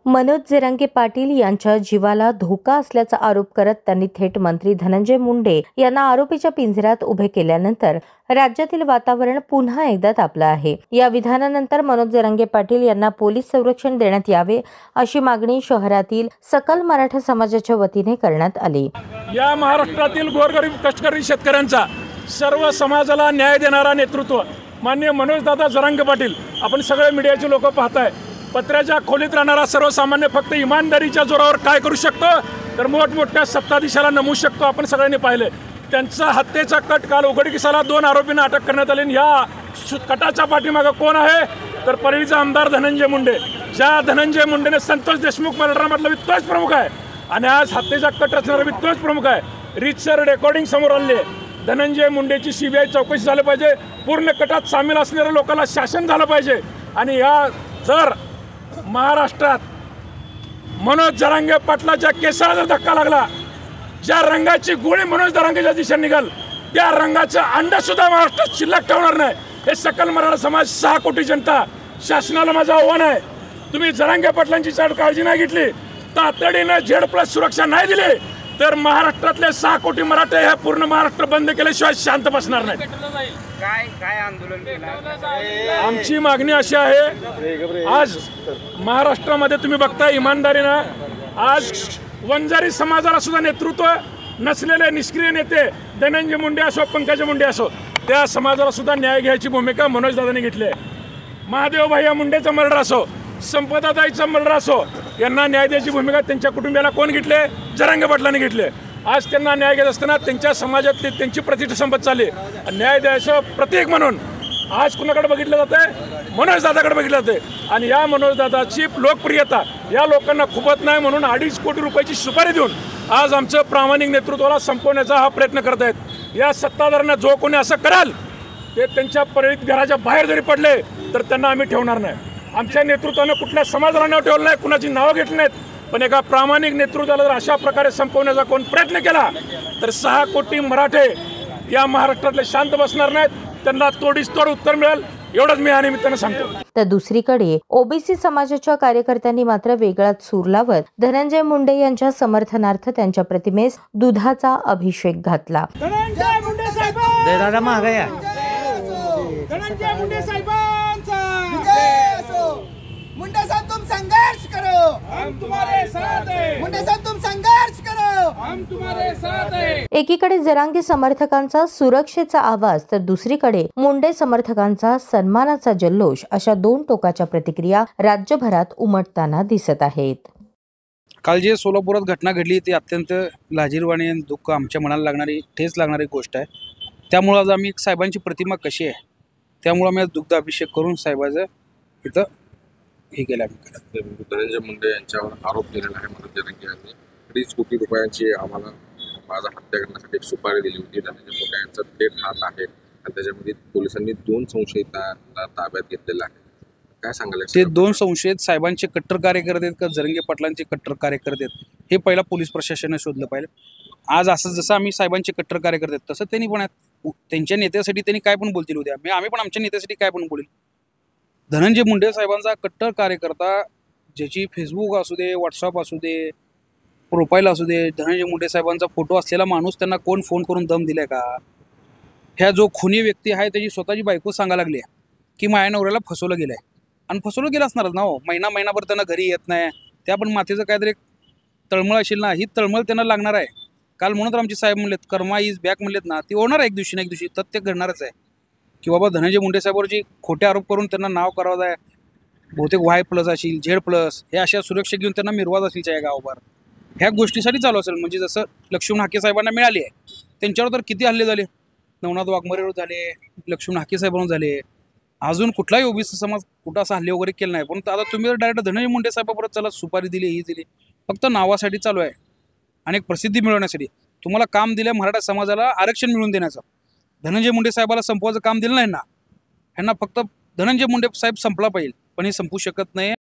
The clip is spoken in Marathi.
मनोज जरांगे पाटील यांच्या जीवाला धोका असल्याचा आरोप करत त्यांनी थेट मंत्री धनंजय मुंडे यांना आरोपीच्या पिंजऱ्यात उभे केल्यानंतर राज्यातील वातावरण पुन्हा एकदा तापलं आहे। या विधानानंतर मनोज जरांगे पाटील यांना पोलीस संरक्षण देण्यात यावे अशी मागणी शहरातील सकल मराठा समाजाच्या वतीने करण्यात आली। या महाराष्ट्रातील गोरगरीब कष्टकरी शेतकऱ्यांचा सर्व समाजाला न्याय देणारा नेतृत्व माननीय मनोज दादा जरांगे पाटील, आपण सगळे मीडियाचे लोक पाहताय, पत्र्याच्या खोलीत राहणारा सर्वसामान्य फक्त इमानदारीच्या जोरावर काय करू शकतो तर मोठमोठ्या सत्ताधीशाला नमवू शकतो। आपण सगळ्यांनी पाहिले त्यांचा हत्येचा कट काल उघडकीसाला 2 आरोपींना अटक करण्यात आली। या कटाच्या पाठीमागे कोण आहे तर परळीचा आमदार धनंजय मुंडे। ज्या धनंजय मुंडेने संतोष देशमुख मराठवाड्यामधला तोच प्रमुख आहे आणि आज हत्येचा कट रचणारा तोच प्रमुख आहे। रीतसर रेकॉर्डिंग समोर आले। धनंजय मुंडेची सीबीआय चौकशी झाली पाहिजे, पूर्ण कटात सामील असलेल्या लोकांना शासन झालं पाहिजे। आणि या जर महाराष्ट्रात मनोज जरांगे पाटलाच्या केसाला जर धक्का लागला, ज्या रंगाची गोळी मनोज जरांगेच्या दिशेने निघाल त्या रंगाचं अंडा सुद्धा महाराष्ट्रात शिल्लक ठेवणार नाही। हे सकल मराठा समाज 6 कोटी जनता शासनाला माझं आव्हान आहे, तुम्ही जरांगे पाटलांची काळजी नाही घेतली, तातडीनं Z+ सुरक्षा नाही दिली तर महाराष्ट्रातले 6 कोटी मराठे हे पूर्ण महाराष्ट्र बंद केल्याशिवाय शांत बसणार नाही। काय आंदोलन केलं? आमची मागणी अशी आहे, आज महाराष्ट्रामध्ये तुम्ही बघता इमानदारीनं आज वंजारी समाजाला सुद्धा नेतृत्व नसलेले निष्क्रिय नेते धनंजय मुंडे असो, पंकजा मुंडे असो, त्या समाजाला सुद्धा न्याय घ्यायची भूमिका मनोज दादांनी घेतली आहे। महादेव भैया मुंडेचं मर्डर असो, संपदाताईचं मर्डर असो, यांना न्याय द्यायची भूमिका त्यांच्या कुटुंबियाला कोण घेतले? जरांगे पाटलांनी घेतले। आज त्यांना न्याय घेत असताना त्यांच्या समाजातली त्यांची प्रतिष्ठा संपत चालली। न्याय द्यायचं प्रतीक म्हणून आज कुणाकडे बघितलं जातंय? मनोज दादाकडे बघितलं जाते। आणि या मनोज दादाची लोकप्रियता या लोकांना खुपत नाही म्हणून 2.5 कोटी रुपयाची सुपारी देऊन आज आमचं प्रामाणिक नेतृत्वाला संपवण्याचा हा प्रयत्न करत आहेत। या सत्ताधाऱ्यांना जो कोणी असं कराल ते त्यांच्या परळीत घराच्या बाहेर जरी पडले तर त्यांना आम्ही ठेवणार नाही। आमच्या नेतृत्वानं कुठल्या समाजाला नाव ठेवलं नाही, कुणाची नावं घेतली नाहीत, पण एका प्रामाणिक नेतृत्वाला जर अशा प्रकारे संपवण्याचा कोण प्रयत्न केला तर 6 कोटी मराठे या महाराष्ट्रातले शांत बसणार नाहीत, त्यांना तोडीस तोड उत्तर मिळेल एवढंच मी या निमित्तानं सांगतो। तर दुसरीकडे ओबीसी समाजाच्या कार्यकर्त्यांनी मात्र वेगळाच सूर लावत धनंजय मुंडे यांच्या समर्थनार्थ त्यांच्या प्रतिमेस दुधाचा अभिषेक घातला। धनंजय मुंडे साहेब, दादा महागाया धनंजय मुंडे साहेबांचा जय असो। मुंडे साहब तुम संघर्ष करो, हम तुम्हारे साथ हैं। मुंडे साहब तुम संघर्ष करो, हम तुम्हारे साथ हैं। एकीकडे जरांगे समर्थकांचा सुरक्षेचा आवाज तर दुसरीकडे मुंडे समर्थकांचा सन्मानाचा जल्लोष अशा 2 टोकाच्या प्रतिक्रिया राज्यभरात उमटताना दिसत आहेत। काल जे सोलापुरात घटना घडली ती अत्यंत लाजिरवाणी आणि दुःख आमच्या मनाला लागणारी ठेच लागणारी गोष्ट आहे। त्यामुळे आज आम्ही साहेबांची प्रतिमा कशी आहे त्यामुळे आम्ही दुग्ध अभिषेक करून साहेबाचं इथं हे केलं। धनंजय मुंडे यांच्यावर आरोप केलेला आहे मनोज जरांगे यांनी 2.5 कोटी रुपयांची आम्हाला माझा हत्या करण्यासाठी एक सुपारी दिली होती। धनंजय मुंडे यांचा थेट हात आहे आणि त्याच्यामध्ये पोलिसांनी 2 संशयितांना ताब्यात घेतलेला आहे। काय सांगाल? ते 2 संशयित साहेबांचे कट्टर कार्यकर्ते आहेत का जरांगे पाटलांचे कट्टर कार्यकर्ते आहेत हे पहिला पोलीस प्रशासनाने शोधलं पाहिजे। आज असं जसं आम्ही साहेबांचे कट्टर कार्यकर्ते आहेत तसं त्यांनी पण आहेत, त्यांच्या नेत्यासाठी त्यांनी काय पण बोलतील उद्या, आम्ही पण आमच्या नेत्यासाठी काय पण बोलेल। धनंजय मुंडे साहेबांचा कट्टर कार्यकर्ता ज्याची फेसबुक असू दे, व्हॉट्सअप असू दे, प्रोफाईल असू दे, धनंजय मुंडे साहेबांचा फोटो असलेला माणूस त्यांना कोण फोन करून दम दिलाय का? ह्या जो खुनी व्यक्ती आहे त्याची स्वतःची बायको सांगायला लागली आहे की माझ्या नवऱ्याला फसवलं गेलं आहे आणि फसवलं गेलं असणारच ना हो। महिनाभर त्यांना घरी येत नाही, त्या पण मातेचं काहीतरी तळमळ असेल ना, ही तळमळ त्यांना लागणार आहे। काल म्हणून तर आमचे साहेब म्हणलेत कर्मा इज बॅक म्हणलेत ना, ती होणार आहे एक दिवशी ना एक दिवशी, तर ते घडणारच आहे की बाबा धनंजय मुंडे साहेबांवर जी खोटे आरोप करून त्यांना नाव करावं आहे, बहुतेक Y+ असेल, Z+ हे अशा सुरक्षा घेऊन त्यांना मिरवाज असेल या गावावर, ह्या गोष्टीसाठी चालू असेल। म्हणजे जसं लक्ष्मण हाके साहेबांना मिळाली आहे त्यांच्यावर तर किती हल्ले झाले, नवनाथ वाघमारेवर झाले, लक्ष्मण हाके साहेबांवर झाले, अजून कुठलाही ओबीसी समाज कुठं असं हल्ले वगैरे केलं नाही। पण आता तुम्ही डायरेक्ट धनंजय मुंडे साहेबाबरोबर चला सुपारी दिली, ही दिली, फक्त नावासाठी चालू आहे आणि एक प्रसिद्धी मिळवण्यासाठी। तुम्हाला काम दिलं मराठा समाजाला आरक्षण मिळवून देण्याचं, धनंजय मुंडे साहेबाला संपवायचं काम दिलं नाही ना। ह्यांना फक्त धनंजय मुंडे साहेब संपला पाहिजे, पण हे संपू शकत नाही।